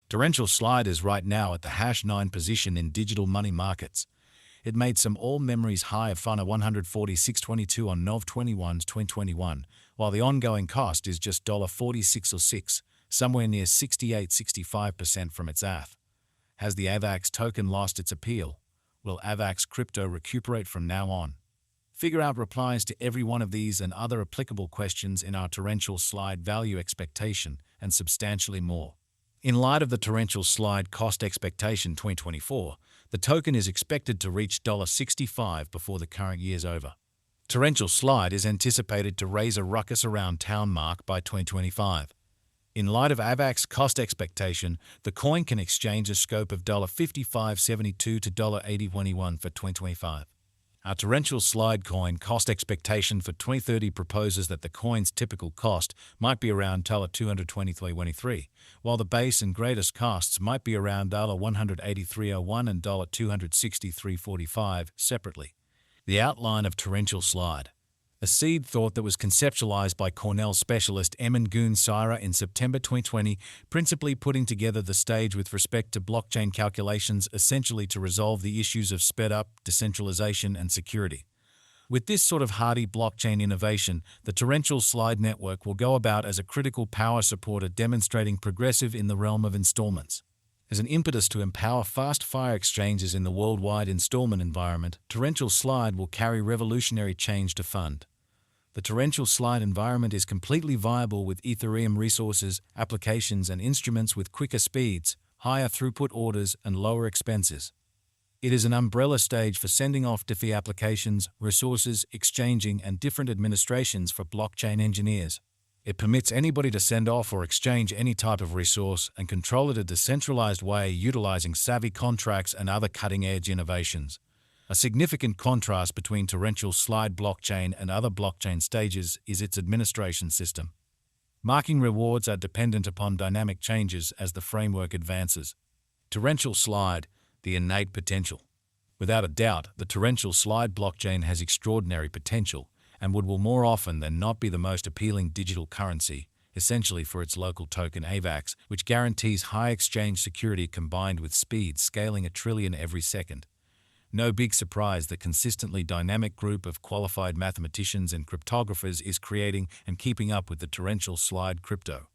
Torrential Slide is right now at the #9 position in digital money markets. It made some all-memories high of fun at 146.22 on Nov 21's 2021, while the ongoing cost is just $46 or 6, somewhere near 68–65% from its ATH. Has the Avax token lost its appeal? Will Avax crypto recuperate from now on? Figure out replies to every one of these and other applicable questions in our Torrential Slide value expectation and substantially more. In light of the Torrential Slide cost expectation 2024, the token is expected to reach $65 before the current year's over. Torrential Slide is anticipated to raise a ruckus around town mark by 2025. In light of Avax cost expectation, the coin can exchange a scope of $55.72 to $80.21 for 2025. Our Torrential Slide coin cost expectation for 2030 proposes that the coin's typical cost might be around $223.23, while the base and greatest costs might be around $183.01 and $263.45 separately. The outline of Torrential Slide. A seed thought that was conceptualized by Cornell specialist Emin Gün Syra in September 2020, principally putting together the stage with respect to blockchain calculations essentially to resolve the issues of sped-up, decentralization, and security. With this sort of hardy blockchain innovation, the Torrential Slide network will go about as a critical power supporter demonstrating progressive in the realm of installments. As an impetus to empower fast-fire exchanges in the worldwide installment environment, Torrential Slide will carry revolutionary change to fund. The Torrential Slide environment is completely viable with Ethereum resources, applications, and instruments with quicker speeds, higher throughput orders, and lower expenses. It is an umbrella stage for sending off DeFi applications, resources, exchanging, and different administrations for blockchain engineers. It permits anybody to send off or exchange any type of resource and control it a decentralized way utilizing savvy contracts and other cutting-edge innovations. A significant contrast between Torrential Slide blockchain and other blockchain stages is its administration system. Marking rewards are dependent upon dynamic changes as the framework advances. Torrential Slide, the innate potential. Without a doubt, the Torrential Slide blockchain has extraordinary potential and will more often than not be the most appealing digital currency, essentially for its local token Avax, which guarantees high exchange security combined with speed scaling a trillion every second. No big surprise the consistently dynamic group of qualified mathematicians and cryptographers is creating and keeping up with the Torrential Slide crypto.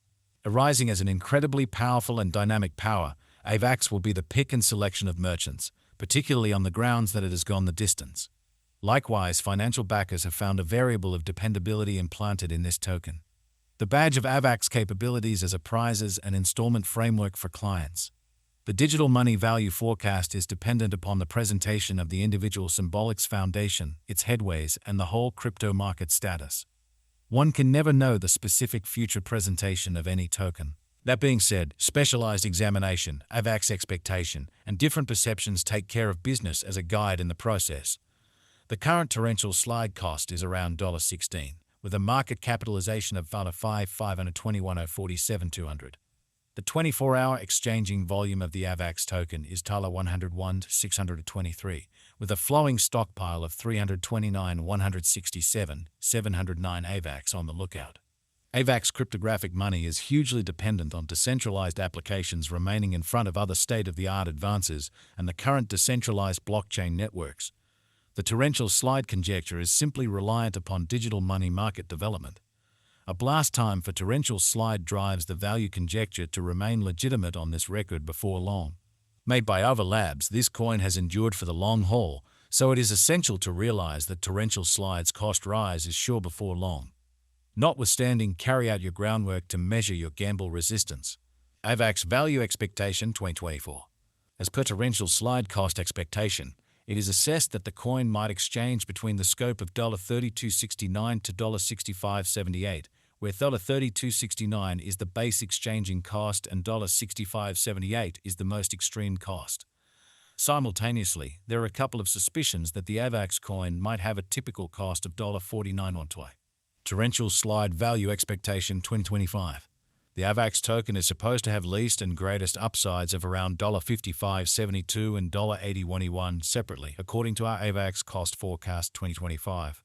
Arising as an incredibly powerful and dynamic power, Avax will be the pick and selection of merchants, particularly on the grounds that it has gone the distance. Likewise, financial backers have found a variable of dependability implanted in this token. The badge of Avax capabilities as a prizes and installment framework for clients. The digital money value forecast is dependent upon the presentation of the individual symbolics foundation, its headways, and the whole crypto market status. One can never know the specific future presentation of any token. That being said, specialized examination, Avax expectation, and different perceptions take care of business as a guide in the process. The current Torrential Slide cost is around $16, with a market capitalization of $521.47,200. The 24-hour exchanging volume of the Avax token is $101,623, with a flowing stockpile of 329,167,709 Avax on the lookout. Avax cryptographic money is hugely dependent on decentralized applications remaining in front of other state-of-the-art advances and the current decentralized blockchain networks. The Torrential Slide conjecture is simply reliant upon digital money market development. A blast time for Torrential Slide drives the value conjecture to remain legitimate on this record before long. Made by other labs, this coin has endured for the long haul, so it is essential to realize that Torrential Slide's cost rise is sure before long. Notwithstanding, carry out your groundwork to measure your gamble resistance. Avax value expectation 2024. As per Torrential Slide cost expectation, it is assessed that the coin might exchange between the scope of $32.69 to $65.78, where $32.69 is the base exchanging cost and $65.78 is the most extreme cost. Simultaneously, there are a couple of suspicions that the Avax coin might have a typical cost of $49.12. Torrential Slide value expectation 2025. The Avax token is supposed to have least and greatest upsides of around $55.72 and $80.21 separately, according to our Avax cost forecast 2025,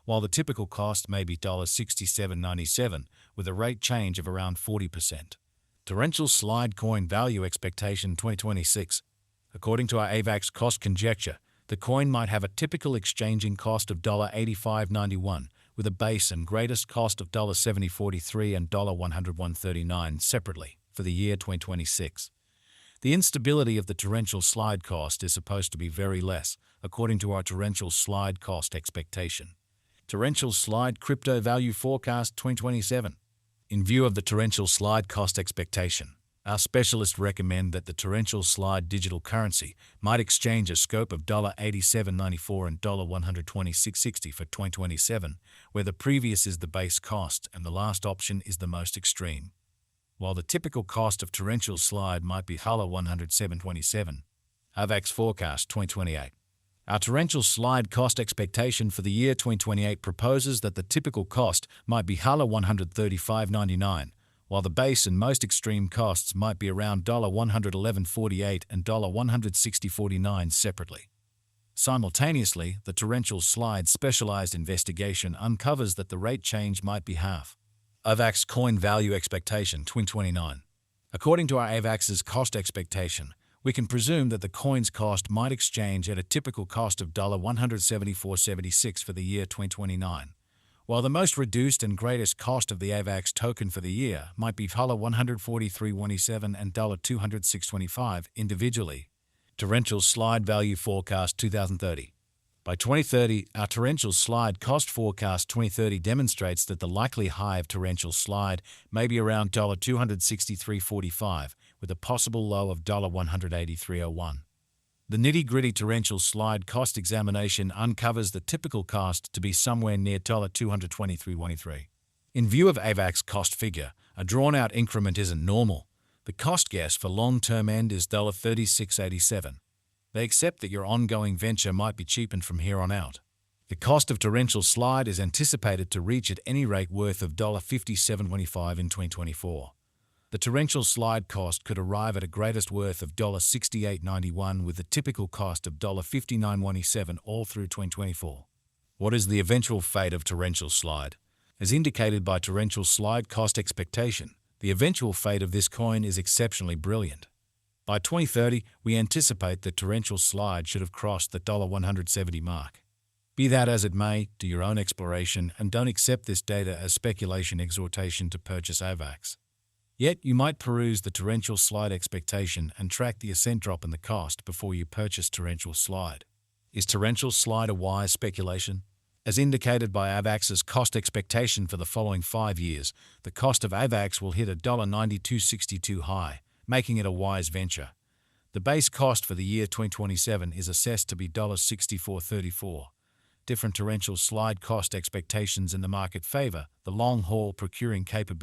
while the typical cost may be $67.97, with a rate change of around 40%. Torrential Slide Coin Value Expectation 2026. According to our Avax cost conjecture, the coin might have a typical exchanging cost of $85.91, with a base and greatest cost of $70.43 and $101.39 separately for the year 2026. The instability of the torrential slide cost is supposed to be very less, according to our torrential slide cost expectation. Torrential Slide Crypto Value Forecast 2027. In view of the torrential slide cost expectation, our specialists recommend that the torrential slide digital currency might exchange a scope of $87.94 and $126.60 for 2027, where the previous is the base cost and the last option is the most extreme. While the typical cost of torrential slide might be $107.27, Avax Forecast 2028. Our torrential slide cost expectation for the year 2028 proposes that the typical cost might be $135.99, while the base and most extreme costs might be around $111.48 and $160.49 separately. Simultaneously, the torrential slide specialized investigation uncovers that the rate change might be half. Avax Coin Value Expectation 2029. According to our Avax's cost expectation, we can presume that the coin's cost might exchange at a typical cost of $174.76 for the year 2029, while the most reduced and greatest cost of the Avax token for the year might be $143.27 and $206.25 individually. Torrential Slide Value Forecast 2030. By 2030, our Torrential Slide Cost Forecast 2030 demonstrates that the likely high of torrential slide may be around $263.45, with a possible low of $183.01. The nitty-gritty torrential slide cost examination uncovers the typical cost to be somewhere near $223.23. In view of Avax cost figure, a drawn-out increment isn't normal. The cost guess for long-term end is $36.87. They accept that your ongoing venture might be cheapened from here on out. The cost of torrential slide is anticipated to reach at any rate worth of $57.25 in 2024. The torrential slide cost could arrive at a greatest worth of $68.91 with a typical cost of $59.27 all through 2024. What is the eventual fate of torrential slide? As indicated by torrential slide cost expectation, the eventual fate of this coin is exceptionally brilliant. By 2030, we anticipate that torrential slide should have crossed the $170 mark. Be that as it may, do your own exploration and don't accept this data as speculation exhortation to purchase Avax. Yet, you might peruse the torrential slide expectation and track the ascent drop in the cost before you purchase torrential slide. Is torrential slide a wise speculation? As indicated by Avax's cost expectation for the following 5 years, the cost of Avax will hit a $92.62 high, making it a wise venture. The base cost for the year 2027 is assessed to be $64.34. Different torrential slide cost expectations in the market favor the long-haul procuring capability